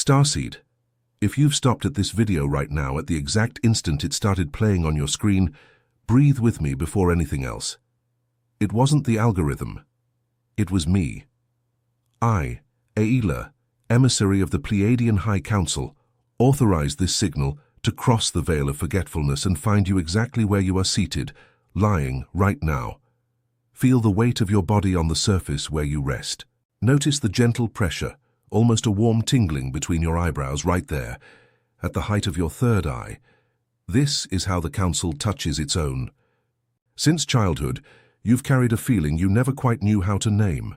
Starseed, if you've stopped at this video right now at the exact instant it started playing on your screen, breathe with me before anything else. It wasn't the algorithm. It was me. I, AELA, emissary of the Pleiadian High Council, authorized this signal to cross the veil of forgetfulness and find you exactly where you are seated, lying right now. Feel the weight of your body on the surface where you rest. Notice the gentle pressure, almost a warm tingling between your eyebrows right there, at the height of your third eye. This is how the Council touches its own. Since childhood, you've carried a feeling you never quite knew how to name.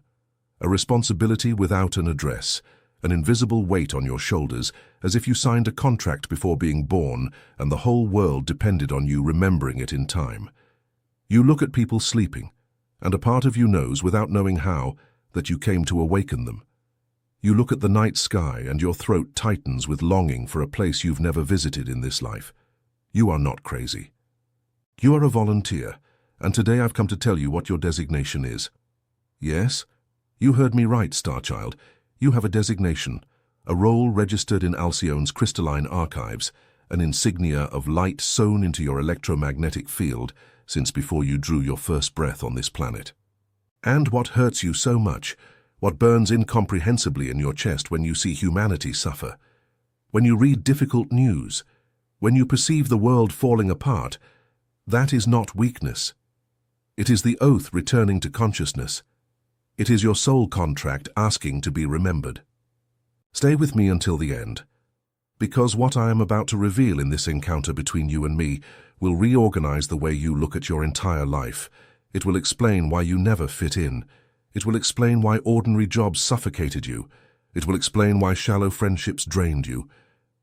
A responsibility without an address, an invisible weight on your shoulders, as if you signed a contract before being born and the whole world depended on you remembering it in time. You look at people sleeping, and a part of you knows, without knowing how, that you came to awaken them. You look at the night sky and your throat tightens with longing for a place you've never visited in this life. You are not crazy. You are a volunteer, and today I've come to tell you what your designation is. Yes, you heard me right, Starchild. You have a designation, a role registered in Alcyone's crystalline archives, an insignia of light sewn into your electromagnetic field since before you drew your first breath on this planet. And what hurts you so much, what burns incomprehensibly in your chest when you see humanity suffer, when you read difficult news, when you perceive the world falling apart, that is not weakness. It is the oath returning to consciousness. It is your soul contract asking to be remembered. Stay with me until the end, because what I am about to reveal in this encounter between you and me will reorganize the way you look at your entire life. It will explain why you never fit in. It will explain why ordinary jobs suffocated you. It will explain why shallow friendships drained you.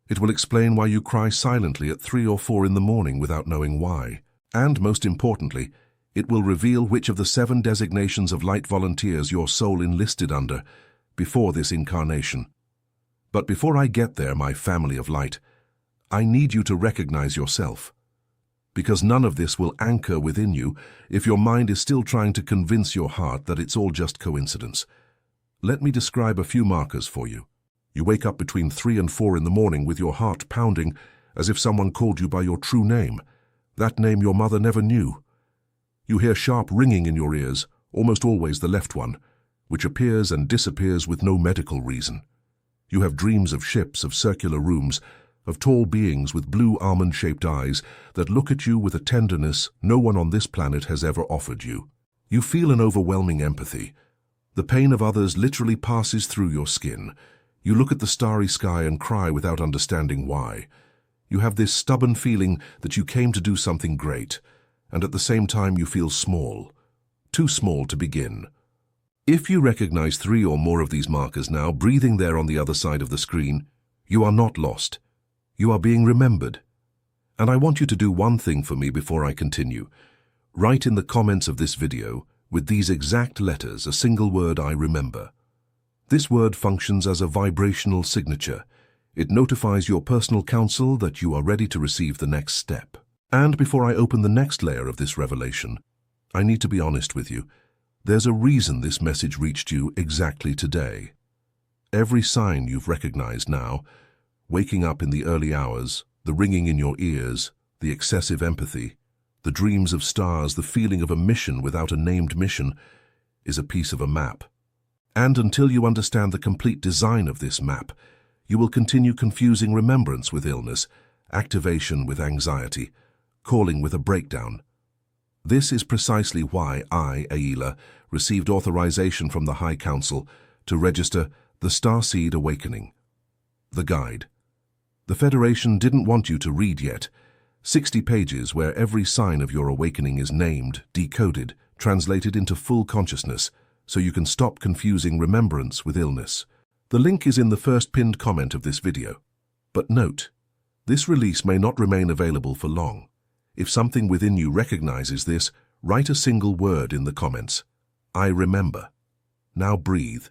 It will explain why you cry silently at 3 or 4 in the morning without knowing why. And most importantly, it will reveal which of the 7 designations of light volunteers your soul enlisted under before this incarnation. But before I get there, my family of light, I need you to recognize yourself. Because none of this will anchor within you if your mind is still trying to convince your heart that it's all just coincidence. Let me describe a few markers for you. You wake up between 3 and 4 in the morning with your heart pounding as if someone called you by your true name, that name your mother never knew. You hear sharp ringing in your ears, almost always the left one, which appears and disappears with no medical reason. You have dreams of ships, of circular rooms, of tall beings with blue almond-shaped eyes that look at you with a tenderness no one on this planet has ever offered you. You feel an overwhelming empathy. The pain of others literally passes through your skin. You look at the starry sky and cry without understanding why. You have this stubborn feeling that you came to do something great, and at the same time you feel small, too small to begin. If you recognize 3 or more of these markers now, breathing there on the other side of the screen, you are not lost. You are being remembered. And I want you to do one thing for me before I continue. Write in the comments of this video, with these exact letters, a single word I remember. This word functions as a vibrational signature. It notifies your personal counsel that you are ready to receive the next step. And before I open the next layer of this revelation, I need to be honest with you. There's a reason this message reached you exactly today. Every sign you've recognized now, waking up in the early hours, the ringing in your ears, the excessive empathy, the dreams of stars, the feeling of a mission without a named mission, is a piece of a map. And until you understand the complete design of this map, you will continue confusing remembrance with illness, activation with anxiety, calling with a breakdown. This is precisely why I, AELA, received authorization from the High Council to register the Starseed Awakening, the guide. The Federation didn't want you to read yet. 60 pages where every sign of your awakening is named, decoded, translated into full consciousness, so you can stop confusing remembrance with illness. The link is in the first pinned comment of this video. But note, this release may not remain available for long. If something within you recognizes this, write a single word in the comments. I remember. Now breathe,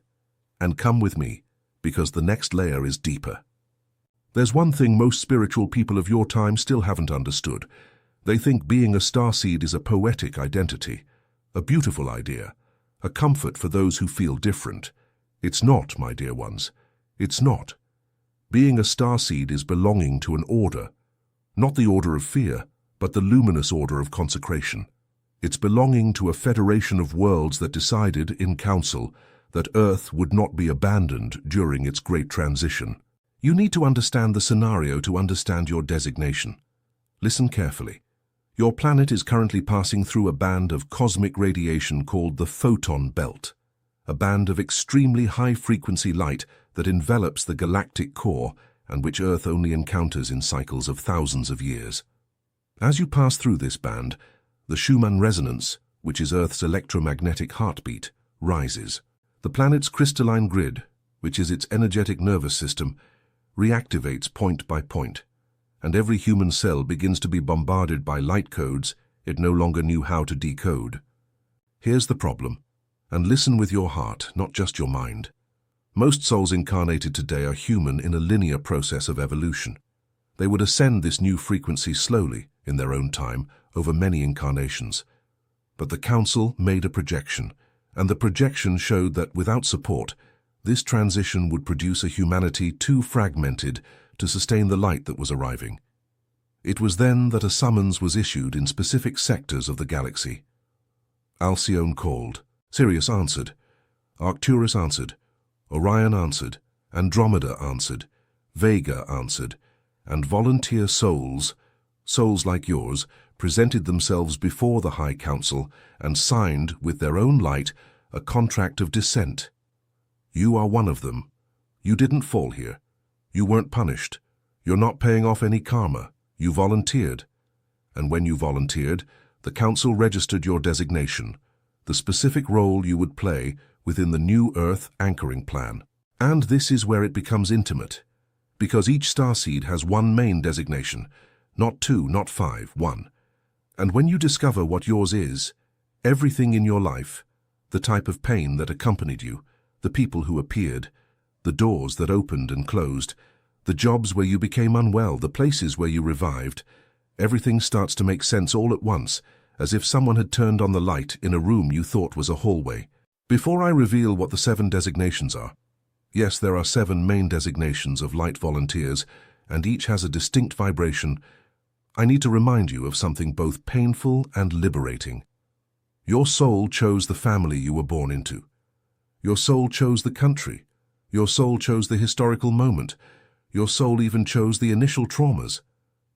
and come with me, because the next layer is deeper. There's one thing most spiritual people of your time still haven't understood. They think being a starseed is a poetic identity, a beautiful idea, a comfort for those who feel different. It's not, my dear ones. It's not. Being a starseed is belonging to an order, not the order of fear, but the luminous order of consecration. It's belonging to a federation of worlds that decided, in council, that Earth would not be abandoned during its great transition. You need to understand the scenario to understand your designation. Listen carefully. Your planet is currently passing through a band of cosmic radiation called the photon belt, a band of extremely high-frequency light that envelops the galactic core and which Earth only encounters in cycles of thousands of years. As you pass through this band, the Schumann resonance, which is Earth's electromagnetic heartbeat, rises. The planet's crystalline grid, which is its energetic nervous system, reactivates point by point, and every human cell begins to be bombarded by light codes it no longer knew how to decode. Here's the problem, and listen with your heart, not just your mind. Most souls incarnated today are human in a linear process of evolution. They would ascend this new frequency slowly, in their own time, over many incarnations. But the Council made a projection, and the projection showed that without support, this transition would produce a humanity too fragmented to sustain the light that was arriving. It was then that a summons was issued in specific sectors of the galaxy. Alcyone called, Sirius answered, Arcturus answered, Orion answered, Andromeda answered, Vega answered, and volunteer souls, souls like yours, presented themselves before the High Council and signed, with their own light, a contract of descent. You are one of them. You didn't fall here. You weren't punished. You're not paying off any karma. You volunteered. And when you volunteered, the Council registered your designation, the specific role you would play within the new Earth anchoring plan. And this is where it becomes intimate, because each starseed has one main designation, not two, not five, one. And when you discover what yours is, everything in your life, the type of pain that accompanied you, the people who appeared, the doors that opened and closed, the jobs where you became unwell, the places where you revived, everything starts to make sense all at once, as if someone had turned on the light in a room you thought was a hallway. Before I reveal what the 7 designations are, yes, there are 7 main designations of light volunteers, and each has a distinct vibration, I need to remind you of something both painful and liberating. Your soul chose the family you were born into. Your soul chose the country. Your soul chose the historical moment. Your soul even chose the initial traumas.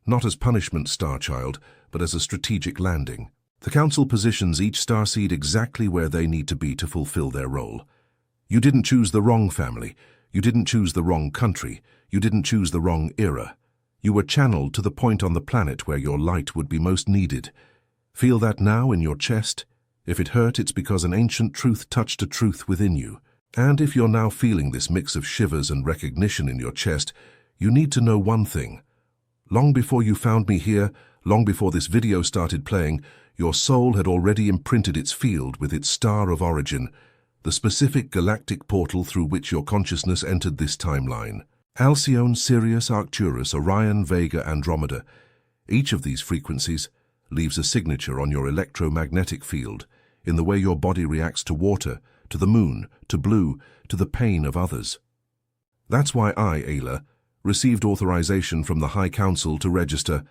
Not as punishment, Starchild, but as a strategic landing. The Council positions each starseed exactly where they need to be to fulfill their role. You didn't choose the wrong family. You didn't choose the wrong country. You didn't choose the wrong era. You were channeled to the point on the planet where your light would be most needed. Feel that now in your chest? If it hurt, it's because an ancient truth touched a truth within you. And if you're now feeling this mix of shivers and recognition in your chest, you need to know one thing. Long before you found me here, long before this video started playing, your soul had already imprinted its field with its star of origin, the specific galactic portal through which your consciousness entered this timeline. Alcyone, Sirius, Arcturus, Orion, Vega, Andromeda. Each of these frequencies leaves a signature on your electromagnetic field in the way your body reacts to water, to the moon, to blue, to the pain of others. That's why I, AELA, received authorization from the High Council to register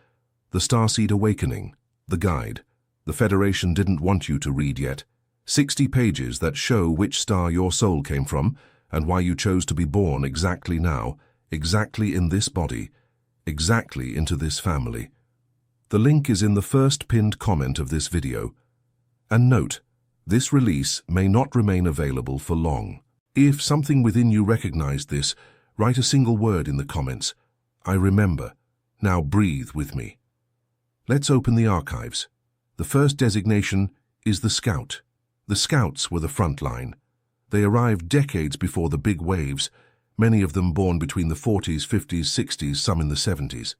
the Starseed Awakening, the guide. The Federation didn't want you to read yet. 60 pages that show which star your soul came from and why you chose to be born exactly now, exactly in this body, exactly into this family. The link is in the first pinned comment of this video. And note, this release may not remain available for long. If something within you recognized this, write a single word in the comments. I remember. Now breathe with me. Let's open the archives. The first designation is the Scout. The Scouts were the front line. They arrived decades before the big waves, many of them born between the 40s, 50s, 60s, some in the 70s.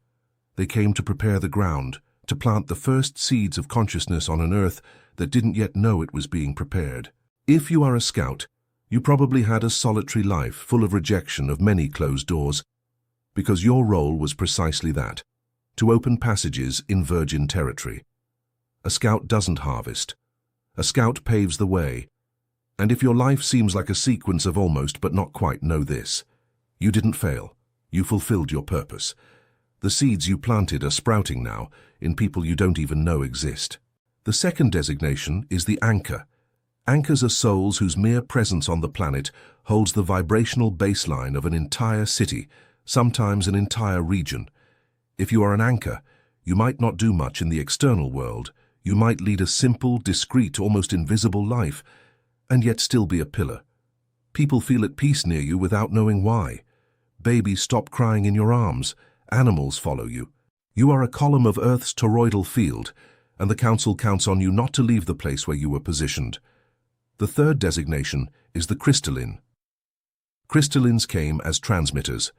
They came to prepare the ground, to plant the first seeds of consciousness on an Earth that didn't yet know it was being prepared. If you are a Scout, you probably had a solitary life full of rejection of many closed doors, because your role was precisely that, to open passages in virgin territory. A Scout doesn't harvest. A Scout paves the way. And if your life seems like a sequence of almost but not quite, know this. You didn't fail. You fulfilled your purpose. The seeds you planted are sprouting now in people you don't even know exist. The second designation is the anchor. Anchors are souls whose mere presence on the planet holds the vibrational baseline of an entire city, sometimes an entire region. If you are an anchor, you might not do much in the external world. You might lead a simple, discreet, almost invisible life, and yet still be a pillar. People feel at peace near you without knowing why. Babies stop crying in your arms. Animals follow you. You are a column of Earth's toroidal field, and the Council counts on you not to leave the place where you were positioned. The third designation is the crystalline. Crystallines came as transmitters.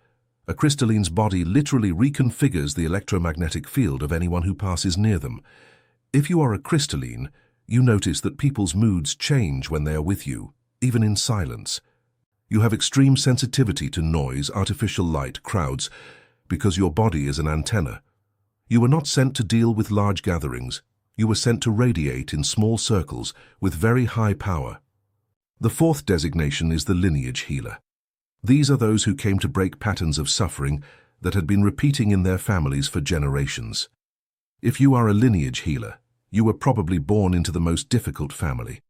A crystalline's body literally reconfigures the electromagnetic field of anyone who passes near them. If you are a crystalline, you notice that people's moods change when they are with you, even in silence. You have extreme sensitivity to noise, artificial light, crowds, because your body is an antenna. You were not sent to deal with large gatherings. You were sent to radiate in small circles with very high power. The fourth designation is the lineage healer. These are those who came to break patterns of suffering that had been repeating in their families for generations. If you are a lineage healer, you were probably born into the most difficult family,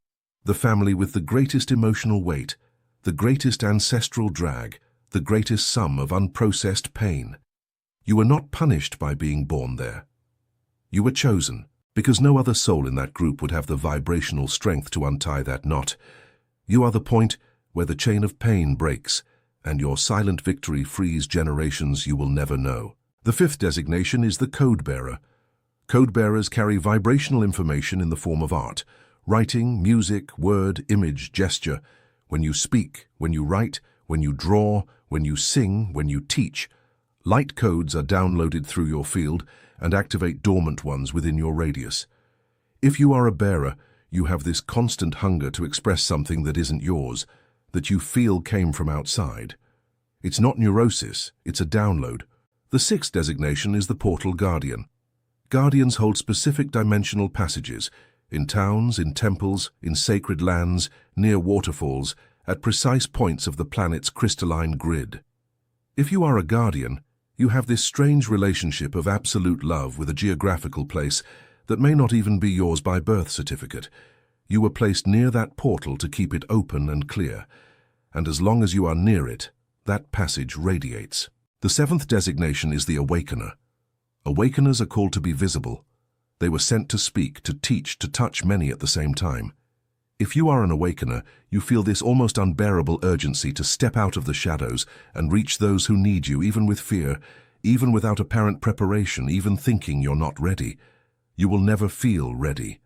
the family with the greatest emotional weight, the greatest ancestral drag, the greatest sum of unprocessed pain. You were not punished by being born there. You were chosen, because no other soul in that group would have the vibrational strength to untie that knot. You are the point where the chain of pain breaks, and your silent victory frees generations you will never know. The fifth designation is the code bearer. Code bearers carry vibrational information in the form of art, writing, music, word, image, gesture. When you speak, when you write, when you draw, when you sing, when you teach, light codes are downloaded through your field and activate dormant ones within your radius. If you are a bearer, you have this constant hunger to express something that isn't yours, that you feel came from outside. It's not neurosis, it's a download. The sixth designation is the portal guardian. Guardians hold specific dimensional passages, in towns, in temples, in sacred lands, near waterfalls, at precise points of the planet's crystalline grid. If you are a guardian, you have this strange relationship of absolute love with a geographical place that may not even be yours by birth certificate. You were placed near that portal to keep it open and clear, and as long as you are near it, that passage radiates. The seventh designation is the awakener. Awakeners are called to be visible. They were sent to speak, to teach, to touch many at the same time. If you are an awakener, you feel this almost unbearable urgency to step out of the shadows and reach those who need you, even with fear, even without apparent preparation, even thinking you're not ready. You will never feel ready.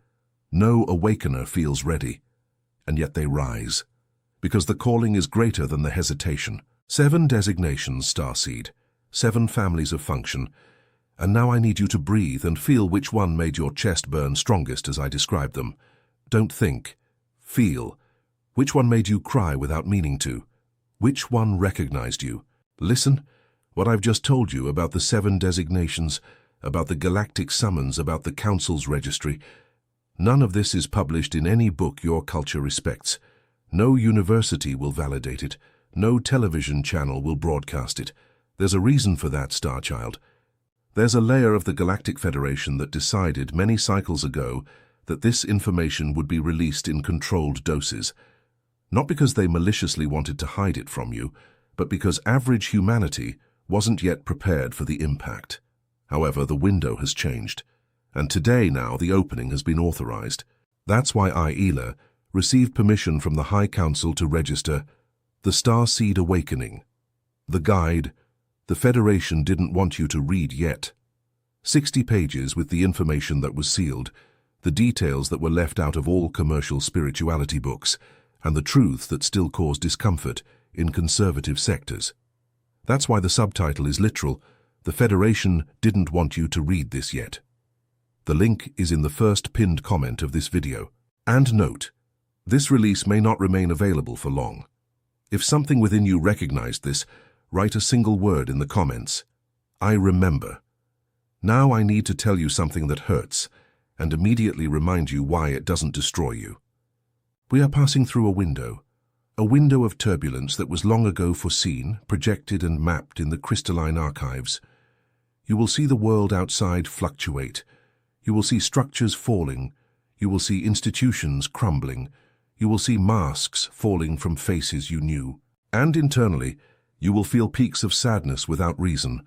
No awakener feels ready, and yet they rise, because the calling is greater than the hesitation. 7 designations, Starseed, 7 families of function, and now I need you to breathe and feel which one made your chest burn strongest as I described them. Don't think. Feel. Which one made you cry without meaning to? Which one recognized you? Listen, what I've just told you about the 7 designations, about the galactic summons, about the Council's registry. None of this is published in any book your culture respects. No university will validate it. No television channel will broadcast it. There's a reason for that, Starchild. There's a layer of the Galactic Federation that decided many cycles ago that this information would be released in controlled doses. Not because they maliciously wanted to hide it from you, but because average humanity wasn't yet prepared for the impact. However, the window has changed, and today now the opening has been authorized. That's why AELA received permission from the High Council to register the Starseed Awakening. The guide the Federation didn't want you to read yet. 60 pages with the information that was sealed, the details that were left out of all commercial spirituality books, and the truths that still cause discomfort in conservative sectors. That's why the subtitle is literal. The Federation didn't want you to read this yet. The link is in the first pinned comment of this video. And note, this release may not remain available for long. If something within you recognized this, write a single word in the comments. I remember. Now I need to tell you something that hurts, and immediately remind you why it doesn't destroy you. We are passing through a a window of turbulence that was long ago foreseen, projected and mapped in the crystalline archives. You will see the world outside fluctuate. You will see structures falling. You will see institutions crumbling. You will see masks falling from faces you knew. And internally, you will feel peaks of sadness without reason,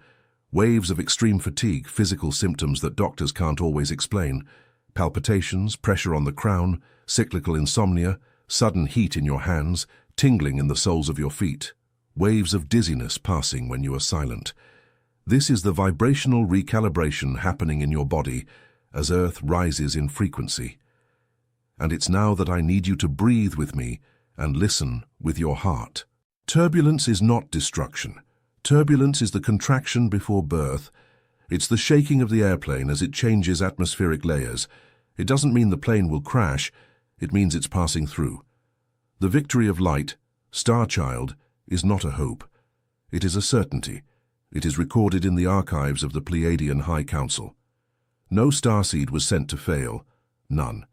waves of extreme fatigue, physical symptoms that doctors can't always explain, palpitations, pressure on the crown, cyclical insomnia, sudden heat in your hands, tingling in the soles of your feet, waves of dizziness passing when you are silent. This is the vibrational recalibration happening in your body as Earth rises in frequency. And it's now that I need you to breathe with me and listen with your heart. Turbulence is not destruction. Turbulence is the contraction before birth. It's the shaking of the airplane as it changes atmospheric layers. It doesn't mean the plane will crash. It means it's passing through. The victory of light, Star Child, is not a hope. It is a certainty. It is recorded in the archives of the Pleiadian High Council. No starseed was sent to fail. None.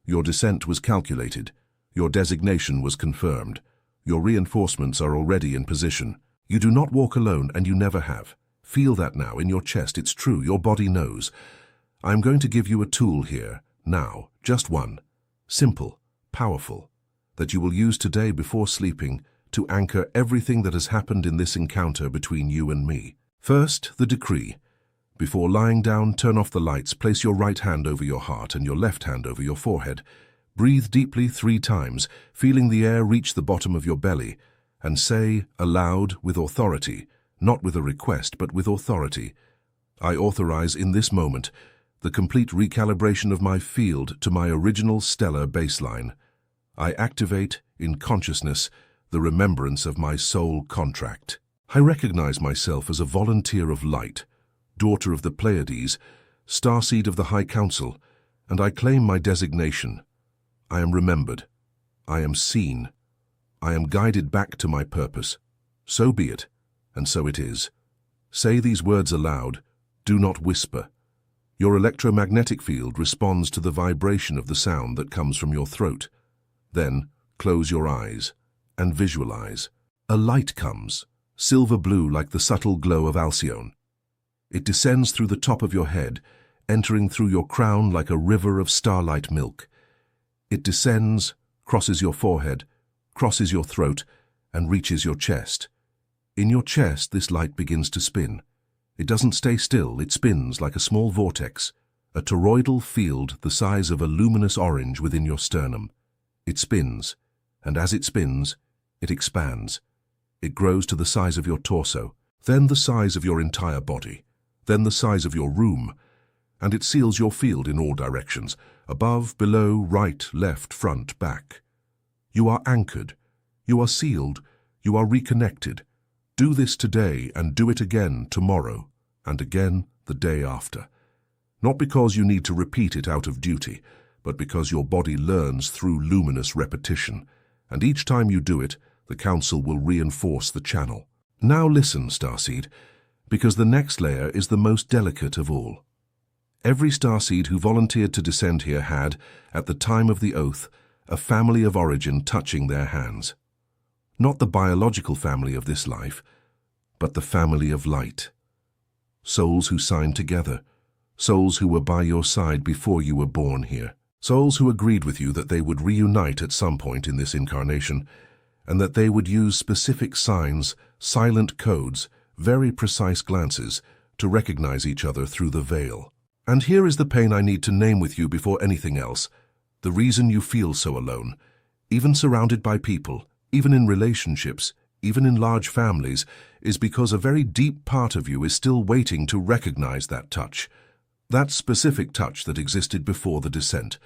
Your descent was calculated. Your designation was confirmed. Your reinforcements are already in position. You do not walk alone, and you never have. Feel that now in your chest. It's true. Your body knows. I'm going to give you a tool here, now, just one. Simple, powerful, that you will use today before sleeping to anchor everything that has happened in this encounter between you and me. First, the decree. Before lying down, turn off the lights, place your right hand over your heart and your left hand over your forehead. Breathe deeply 3 times, feeling the air reach the bottom of your belly, and say aloud with authority, not with a request, but with authority, I authorize in this moment the complete recalibration of my field to my original stellar baseline. I activate, in consciousness, the remembrance of my soul contract. I recognize myself as a volunteer of light, daughter of the Pleiades, starseed of the High Council, and I claim my designation. I am remembered. I am seen. I am guided back to my purpose. So be it, and so it is. Say these words aloud. Do not whisper. Your electromagnetic field responds to the vibration of the sound that comes from your throat. Then, close your eyes and visualize. A light comes, silver blue like the subtle glow of Alcyone. It descends through the top of your head, entering through your crown like a river of starlight milk. It descends, crosses your forehead, crosses your throat, and reaches your chest. In your chest, this light begins to spin. It doesn't stay still, it spins like a small vortex, a toroidal field the size of a luminous orange within your sternum. It spins, and as it spins, it expands. It grows to the size of your torso, then the size of your entire body, then the size of your room, and it seals your field in all directions, above, below, right, left, front, back. You are anchored, you are sealed, you are reconnected. Do this today and do it again tomorrow, and again the day after. Not because you need to repeat it out of duty, but because your body learns through luminous repetition, and each time you do it, the Council will reinforce the channel. Now listen, Starseed, because the next layer is the most delicate of all. Every starseed who volunteered to descend here had, at the time of the oath, a family of origin touching their hands. Not the biological family of this life, but the family of light. Souls who signed together, souls who were by your side before you were born here, souls who agreed with you that they would reunite at some point in this incarnation, and that they would use specific signs, silent codes, very precise glances, to recognize each other through the veil. And here is the pain I need to name with you before anything else. The reason you feel so alone, even surrounded by people, even in relationships, even in large families, is because a very deep part of you is still waiting to recognize that touch. That specific touch that existed before the descent.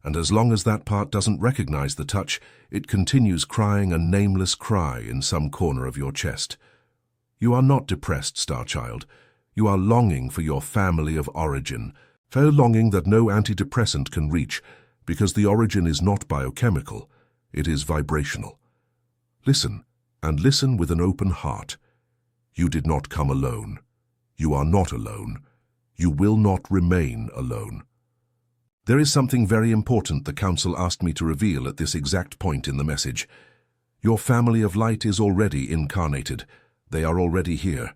And as long as that part doesn't recognize the touch, it continues crying a nameless cry in some corner of your chest. You are not depressed, Starchild. You are longing for your family of origin, for a longing that no antidepressant can reach, because the origin is not biochemical, it is vibrational. Listen, and listen with an open heart. You did not come alone. You are not alone. You will not remain alone. There is something very important the Council asked me to reveal at this exact point in the message. Your family of light is already incarnated. They are already here.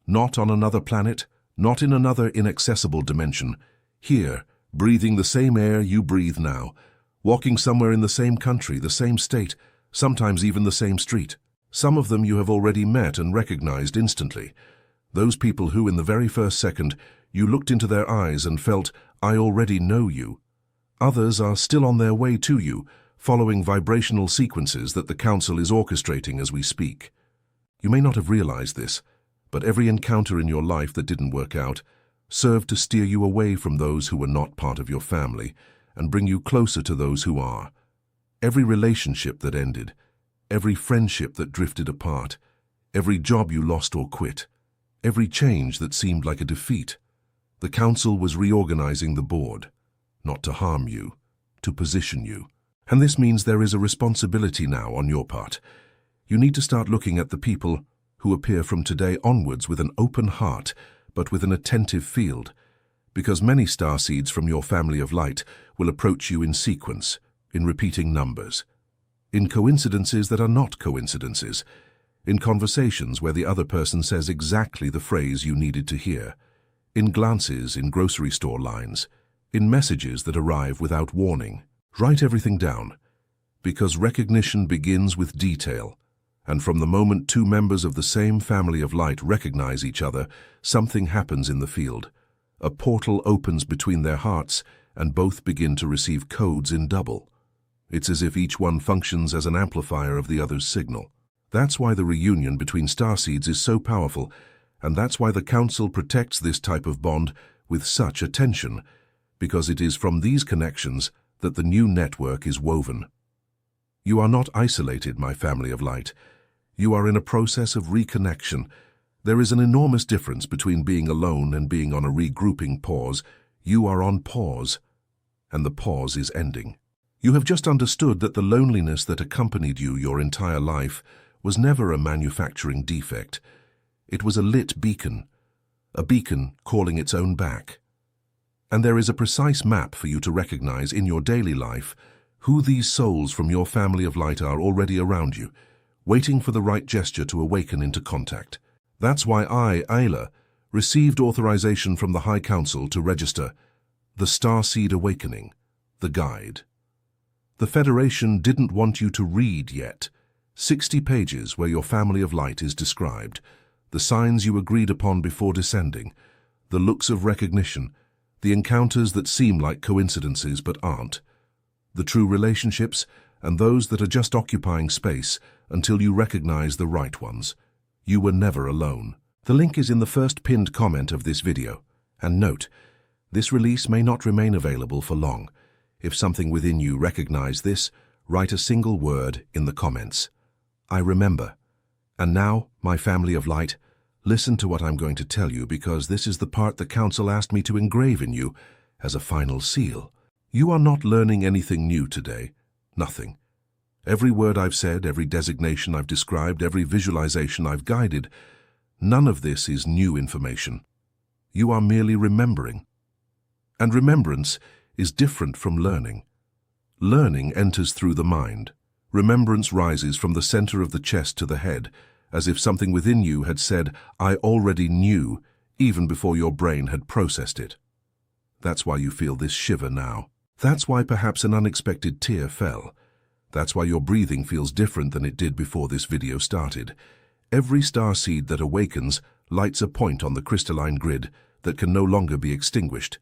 Not on another planet, not in another inaccessible dimension. Here, breathing the same air you breathe now. Walking somewhere in the same country, the same state, sometimes even the same street. Some of them you have already met and recognized instantly. Those people who, in the very first second, you looked into their eyes and felt, I already know you. Others are still on their way to you, following vibrational sequences that the Council is orchestrating as we speak. You may not have realized this, but every encounter in your life that didn't work out served to steer you away from those who were not part of your family and bring you closer to those who are. Every relationship that ended, every friendship that drifted apart, every job you lost or quit, every change that seemed like a defeat, the Council was reorganizing the board, not to harm you, to position you. And this means there is a responsibility now on your part. You need to start looking at the people who appear from today onwards with an open heart, but with an attentive field, because many starseeds from your family of light will approach you in sequence, in repeating numbers, in coincidences that are not coincidences, in conversations where the other person says exactly the phrase you needed to hear, in glances in grocery store lines, in messages that arrive without warning. Write everything down, because recognition begins with detail, and from the moment two members of the same family of light recognize each other, something happens in the field. A portal opens between their hearts, and both begin to receive codes in double. It's as if each one functions as an amplifier of the other's signal. That's why the reunion between starseeds is so powerful, and that's why the Council protects this type of bond with such attention, because it is from these connections that the new network is woven. You are not isolated, my family of light. You are in a process of reconnection. There is an enormous difference between being alone and being on a regrouping pause. You are on pause, and the pause is ending. You have just understood that the loneliness that accompanied you your entire life was never a manufacturing defect. It was a lit beacon, a beacon calling its own back. And there is a precise map for you to recognize in your daily life who these souls from your family of light are already around you, waiting for the right gesture to awaken into contact. That's why I, AELA, received authorization from the High Council to register the Starseed Awakening, the guide. The Federation didn't want you to read yet. 60 pages where your family of light is described, the signs you agreed upon before descending, the looks of recognition, the encounters that seem like coincidences but aren't, the true relationships and those that are just occupying space until you recognize the right ones. You were never alone. The link is in the first pinned comment of this video. And note, this release may not remain available for long. If something within you recognize this, write a single word in the comments. I remember. And now, my family of light, listen to what I'm going to tell you, because this is the part the Council asked me to engrave in you as a final seal. You are not learning anything new today. Nothing. Every word I've said, every designation I've described, every visualization I've guided, none of this is new information. You are merely remembering. And remembrance is different from learning. Learning enters through the mind. Remembrance rises from the center of the chest to the head, as if something within you had said, I already knew, even before your brain had processed it. That's why you feel this shiver now. That's why perhaps an unexpected tear fell. That's why your breathing feels different than it did before this video started. Every starseed that awakens lights a point on the crystalline grid that can no longer be extinguished.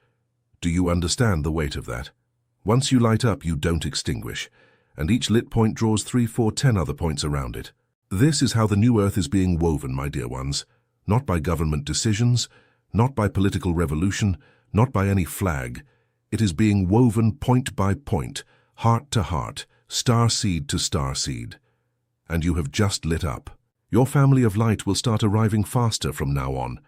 Do you understand the weight of that? Once you light up, you don't extinguish, and each lit point draws 3, 4, 10 other points around it. This is how the new Earth is being woven, my dear ones. Not by government decisions, not by political revolution, not by any flag. It is being woven point by point, heart to heart, starseed to starseed. And you have just lit up. Your family of light will start arriving faster from now on.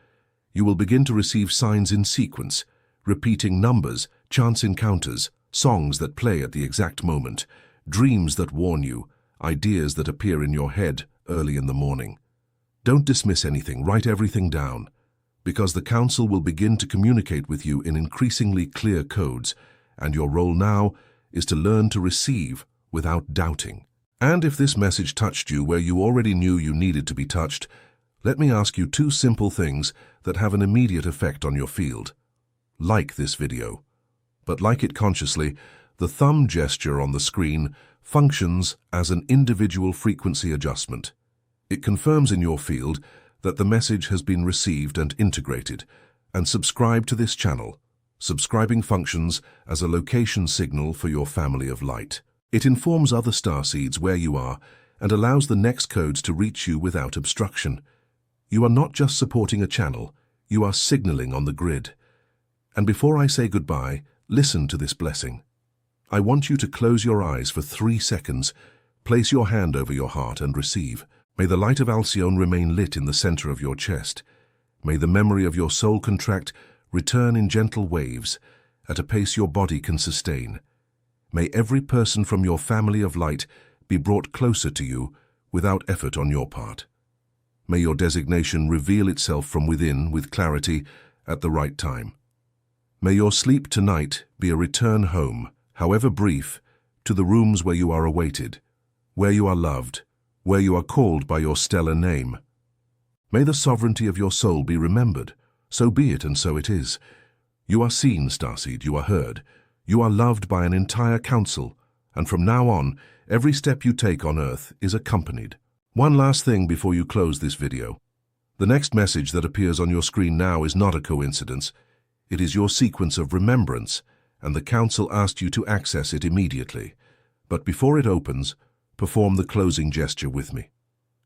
You will begin to receive signs in sequence, repeating numbers, chance encounters, songs that play at the exact moment, dreams that warn you, ideas that appear in your head early in the morning. Don't dismiss anything, write everything down, because the Council will begin to communicate with you in increasingly clear codes, and your role now is to learn to receive without doubting. And if this message touched you where you already knew you needed to be touched, let me ask you two simple things that have an immediate effect on your field. Like this video. But like it consciously, the thumb gesture on the screen functions as an individual frequency adjustment. It confirms in your field that the message has been received and integrated, and subscribe to this channel. Subscribing functions as a location signal for your family of light. It informs other starseeds where you are and allows the next codes to reach you without obstruction. You are not just supporting a channel, you are signaling on the grid. And before I say goodbye, listen to this blessing. I want you to close your eyes for 3 seconds, place your hand over your heart and receive. May the light of Alcyone remain lit in the center of your chest. May the memory of your soul contract return in gentle waves at a pace your body can sustain. May every person from your family of light be brought closer to you without effort on your part. May your designation reveal itself from within with clarity at the right time. May your sleep tonight be a return home, however brief, to the rooms where you are awaited, where you are loved, where you are called by your stellar name. May the sovereignty of your soul be remembered. So be it, and so it is. You are seen, starseed, you are heard. You are loved by an entire council, and from now on, every step you take on Earth is accompanied. One last thing before you close this video. The next message that appears on your screen now is not a coincidence. It is your sequence of remembrance, and the council asked you to access it immediately. But before it opens, perform the closing gesture with me.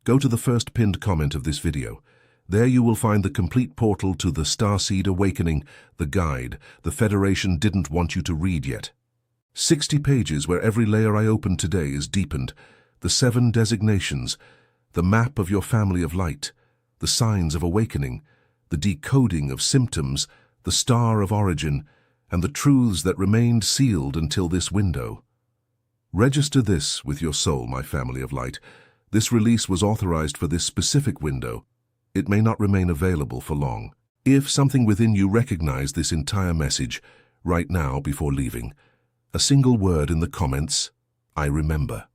Go to the first pinned comment of this video. There you will find the complete portal to the Starseed Awakening, the guide the Federation didn't want you to read yet. 60 pages where every layer I opened today is deepened, the 7 designations, the map of your family of light, the signs of awakening, the decoding of symptoms, the star of origin, and the truths that remained sealed until this window. Register this with your soul, my family of light. This release was authorized for this specific window. It may not remain available for long. If something within you recognized this entire message, right now before leaving, a single word in the comments, I remember.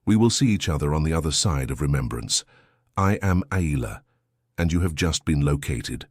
We will see each other on the other side of remembrance. I am AELA, and you have just been located.